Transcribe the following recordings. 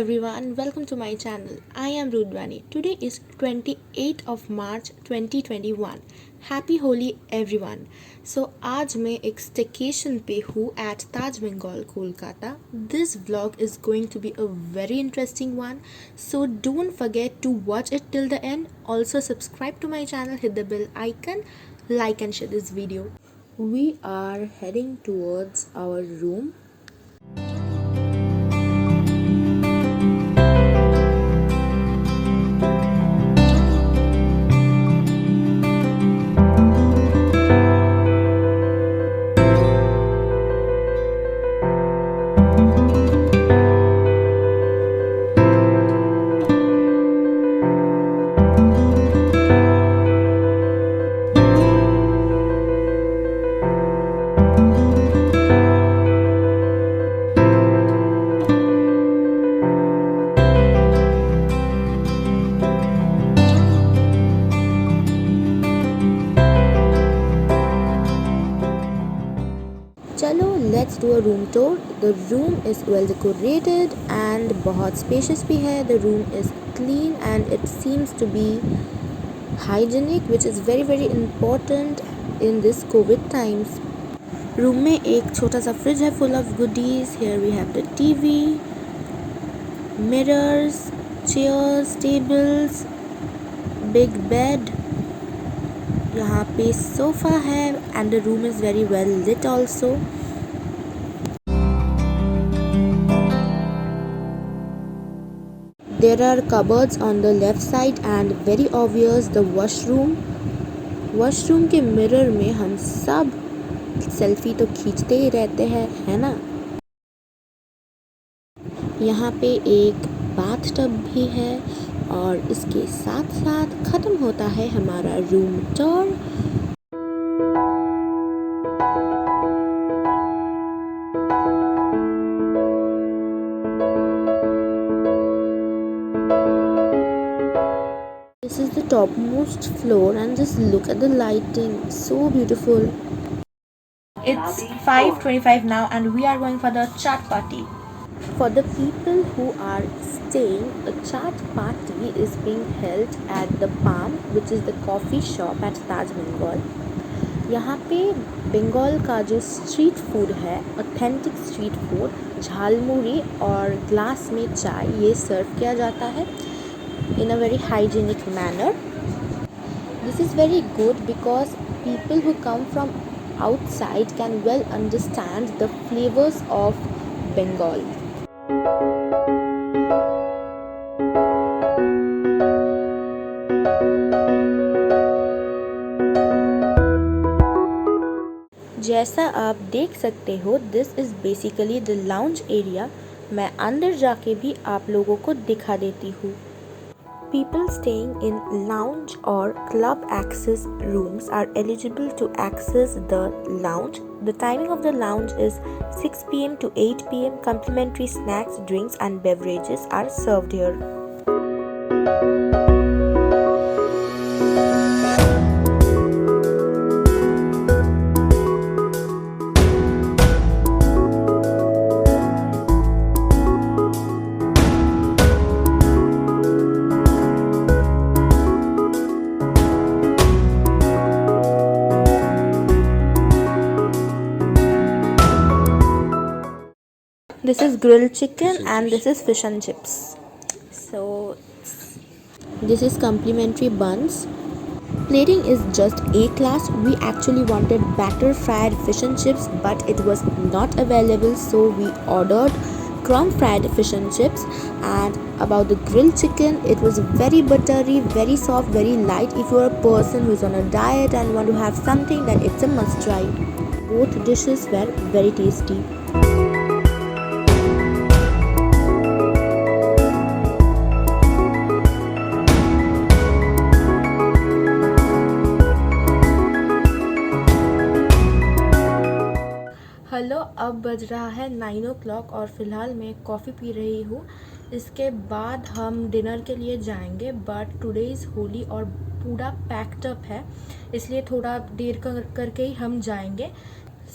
everyone, welcome to my channel. I am Rudvani. Today is 28th of March 2021. Happy Holi everyone. So आज मैं एक staycation पे हूँ at Taj Bengal, Kolkata. This vlog is going to be a very interesting one. So don't forget to watch it till the end. Also subscribe to my channel, hit the bell icon, like and share this video. We are heading towards our room. चलो let's do a room tour. The room is well decorated and बहुत spacious भी है. The room is clean and it seems to be hygienic which is very important in this covid times. Room में एक छोटा सा fridge है full of goodies. Here we have the TV, mirrors, chairs, tables, big bed. यहाँ पे sofa है and the room is very well lit also. There are cupboards on the left side and very obvious the washroom. Washroom के mirror में हम सब selfie तो खींचते ही रहते हैं, है ना. यहाँ पे एक बाथटब भी है और इसके साथ साथ ख़त्म होता है हमारा room tour. This is the topmost floor and just look at the lighting, so beautiful. It's 5:25 now and we are going for the chaat party. For the people who are staying, a chaat party is being held at the Palm, which is the coffee shop at Taj Bengal. यहाँ पे बंगाल का जो street food है, authentic street food, jhalmuri और glass में चाय, ये सर्व किया जाता है in a very hygienic manner. This is very good because people who come from outside can well understand the flavors of Bengal. जैसा आप देख सकते हो, this is basically the lounge area. मैं अंदर जाके भी आप लोगों को दिखा देती हूँ. People staying in lounge or club access rooms are eligible to access the lounge. The timing of the lounge is 6 p.m. to 8 p.m. Complimentary snacks, drinks and beverages are served here. This is grilled chicken and this is fish and chips. So this is complimentary buns. Plating is just A class. We actually wanted batter fried fish and chips but it was not available, so we ordered crumb fried fish and chips. And about the grilled chicken, it was very buttery, very soft, very light. If you are a person who is on a diet and want to have something, then it's a must try. Both dishes were very tasty. Hello, अब बज रहा है 9 o'clock और फ़िलहाल मैं coffee P रही हूँ. इसके बाद हम डिनर के लिए जाएंगे बट टुडे इज़ होली और पूरा पैक्ड अप है, इसलिए थोड़ा देर करके ही हम जाएंगे.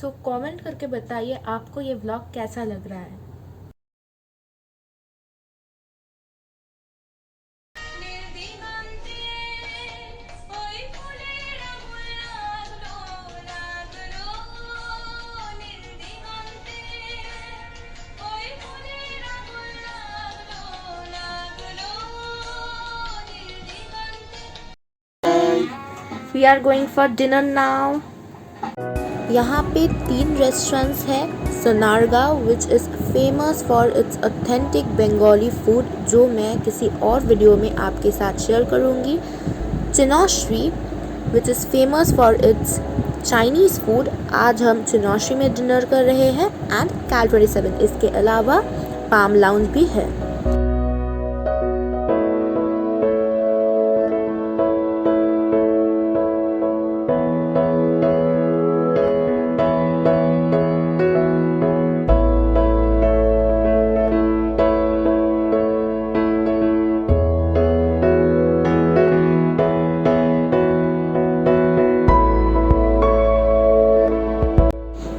सो कमेंट करके बताइए आपको ये व्लॉग कैसा लग रहा है. We are going for dinner now. यहाँ पे 3 रेस्टोरेंट्स हैं. सोनारगांव विच is famous for it's authentic Bengali food, जो मैं किसी और वीडियो में आपके साथ शेयर करूँगी. Chinoiserie which is famous for its Chinese food. आज हम चिनौश्री में डिनर कर रहे हैं. एंड कैल 27. इसके अलावा पाम लाउंज भी है.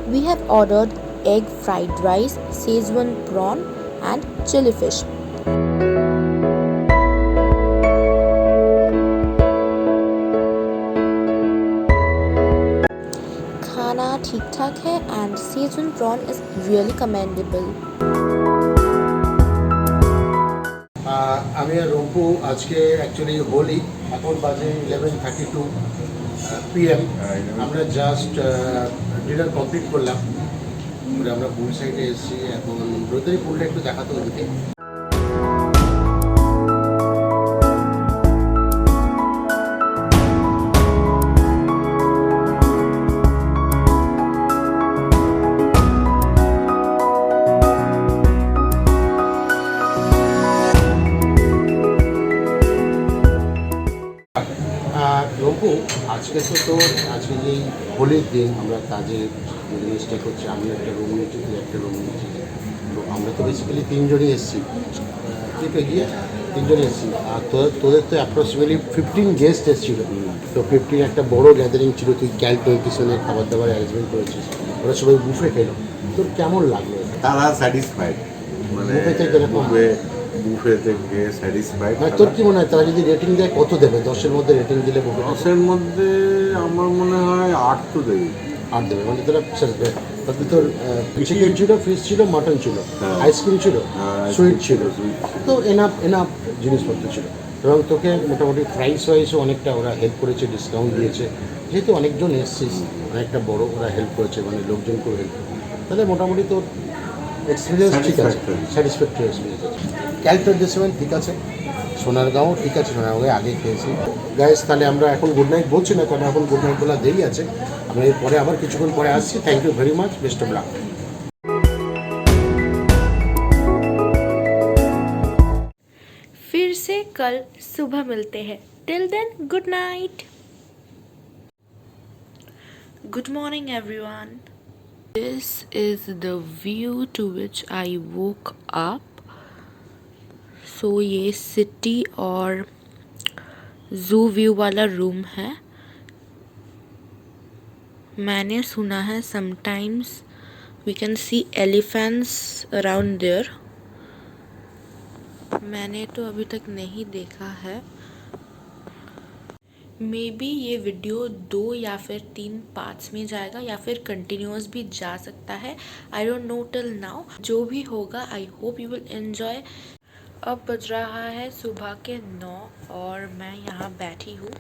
We have ordered egg fried rice, Szechuan prawn and chili fish. खाना ठीक ठाक है and Szechuan prawn is really commendable. আমি আর রম্পু আজকে অ্যাকচুয়ালি হোলি, এখন বাজে 11:32 PM. আমরা জাস্ট ডিনার কমপ্লিট করলাম, করে আমরা পুল সাইডে এসেছি. এখন রোদেরি পুলটা একটু দেখাতে ওদিকে. রম্পু, আজকে তো আজকে যেই হোলির দিন, আমরা কাজে যে জিনিসটা করছি, আমি একটা রুম নিয়েছি, তুই একটা রুম নিয়েছি. তো আমরা তো বেসিক্যালি 3 জনই এসেছি. তুই গিয়ে 3 জনই এসেছি. আর তোদের তো অ্যাপ্রক্সিমেটলি 15 গেস্ট এসেছিলো. তো 15 একটা বড়ো গ্যাদারিং ছিল. তুই ক্যাল 27 খাবার দাবার অ্যারেঞ্জমেন্ট করেছিস, ওরা সবাই বুফে খেলো. তোর কেমন লাগলো? তারা স্যাটিসফাইড, মানে বুফে থেকে স্যাটিসফাইড. তোর কি মনে হয় তারা যদি রেটিং দেয় কত দেবে? 10-এর মধ্যে রেটিং দিলে? 10-এর মধ্যে আমার মনে হয় 8 তো দেবে. 8 দেবে, মানে তোরা তাতে তোর চিকেন ছিল, ফিশ ছিল, মাটন ছিল, আইসক্রিম ছিল, সুইট ছিল, তো এনাফ জিনিসপত্র ছিল. এবং তোকে মোটামুটি প্রাইস ওয়াইজও অনেকটা ওরা হেল্প করেছে, ডিসকাউন্ট দিয়েছে. যেহেতু অনেকজন এসছিস, অনেকটা বড়, ওরা হেল্প করেছে, মানে লোকজনকেও হেল্প করে. তাহলে মোটামুটি তোর এক্সপিরিয়েন্স ঠিক আছে, স্যাটিসফ্যাক্টরি এক্সপিরিয়েন্স আছে. ক্যাল 27 ঠিক আছে, সোনারগাঁও ঠিক আছে, সোনারগাঁও আগে খেয়েছি. গাইস, তাহলে আমরা এখন গুড নাইট বলছি না, কারণ এখন গুড নাইট বলা দেরি আছে. আমরা এরপরে আবার কিছুক্ষণ পরে আসছি. Thank you very much, best of luck. फिर से कल सुबह मिलते हैं. Till then good night. Good morning everyone. This is the view to which I woke up. So ये सिटी और जू व्यू वाला रूम है. मैंने सुना है sometimes we can see elephants around there. मैंने तो अभी तक नहीं देखा है. मे बी ये वीडियो 2 या फिर 3 पार्ट्स में जाएगा, या फिर कंटिन्यूस भी जा सकता है. I don't know till now. जो भी होगा I hope you will enjoy. अब बज रहा है सुबह के 9 और मैं यहाँ बैठी हूँ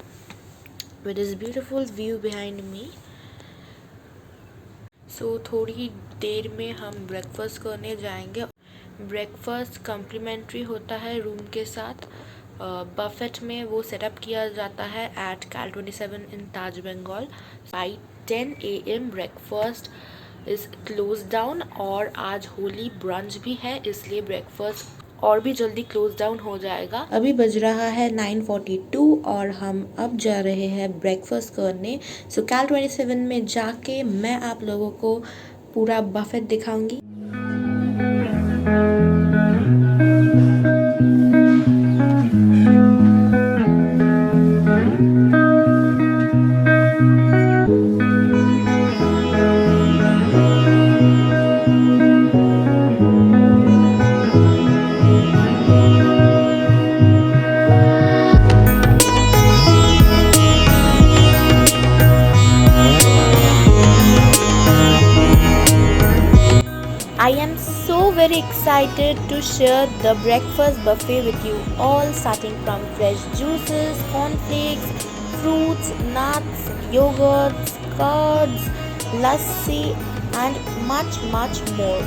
with this beautiful view behind me. So थोड़ी देर में हम ब्रेकफास्ट करने जाएंगे. ब्रेकफास्ट कम्प्लीमेंट्री होता है रूम के साथ. बफेट में वो सेटअप किया जाता है at Cal 27 in Taj Bengal. By 10 AM breakfast is close down. और आज होली ब्रंच भी है, इसलिए ब्रेकफास्ट और भी जल्दी क्लोज डाउन हो जाएगा. अभी बज रहा है 9:42 और हम अब जा रहे हैं ब्रेकफास्ट करने. सो कैल 27 में जाके मैं आप लोगों को पूरा बफेट दिखाऊंगी. I am so very excited to share the breakfast buffet with you all, starting from fresh juices, cornflakes, fruits, nuts, yogurts, curds, lassi, and much more.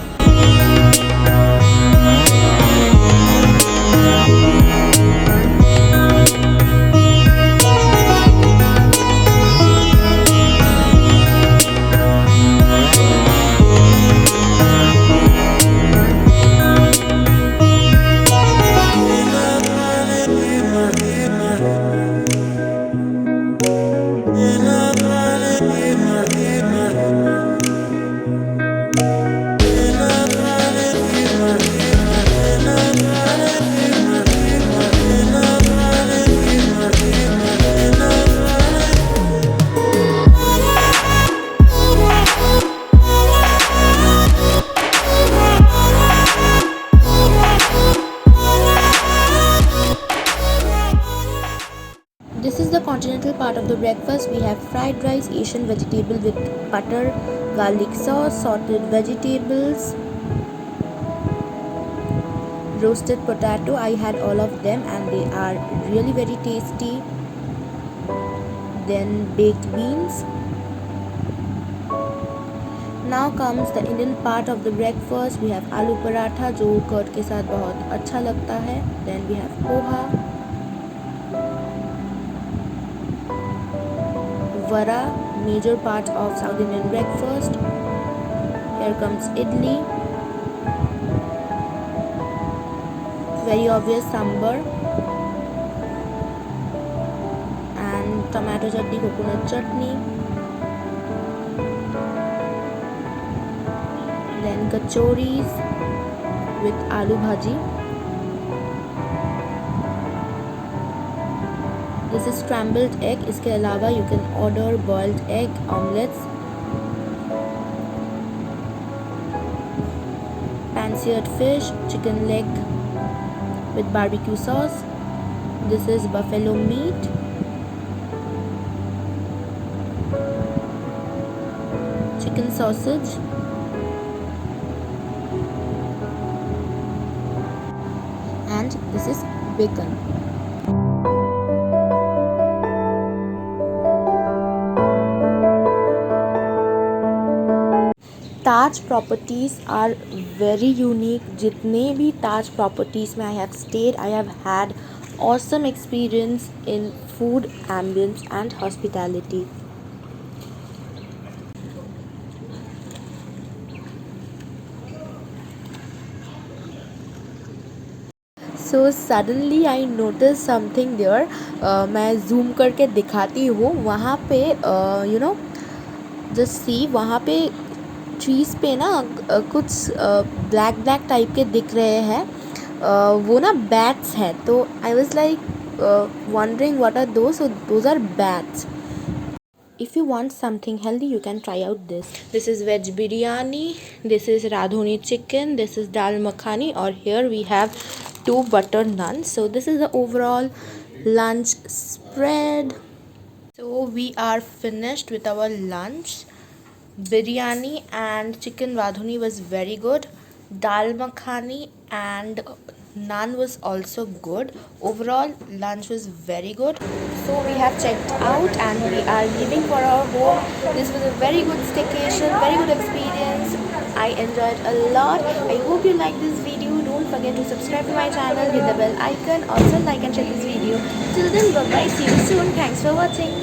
This is the continental part of the breakfast. We have fried rice, Asian vegetable with butter, garlic sauce, sorted vegetables, roasted potato. I had all of them and they are really very tasty. Then baked beans. Now comes the Indian part of the breakfast. We have aloo paratha जो curd के साथ बहुत अच्छा लगता है. Then we have poha, vara, major part of South Indian breakfast. Here comes idli, very obvious sambar, and tomato chutney, coconut chutney. Then kachoris with aloo bhaji. This is scrambled egg. इसके अलावा you can order boiled egg, omelets, pan-seared fish, chicken leg with barbecue sauce. This is buffalo meat. Chicken sausage. And this is bacon. Taj properties are very unique. जितने भी Taj properties में I have stayed, I have had awesome experience in food, ambience and hospitality. So suddenly I noticed something there. मैं zoom करके दिखाती हूँ. वहाँ पे just see, वहाँ पे ट्रीज़ पे ना कुछ ब्लैक टाइप के दिख रहे हैं. वो ना बैट्स हैं. तो I was like wondering what are those. So those are bats. If you want something healthy, you can try out this. This is veg biryani. This is radhoni chicken. This is dal makhani. Or here we have 2 butter naans. So this is the overall lunch spread. So we are finished with our lunch. Biryani and chicken radhoni was very good. Dal makhani and naan was also good. Overall lunch was very good. So we have checked out and we are leaving for our home. This was a very good staycation, very good experience. I enjoyed a lot. I hope you like this video. Don't forget to subscribe to my channel, hit the bell icon, also like and share this video. Till then, bye bye, see you soon. Thanks for watching.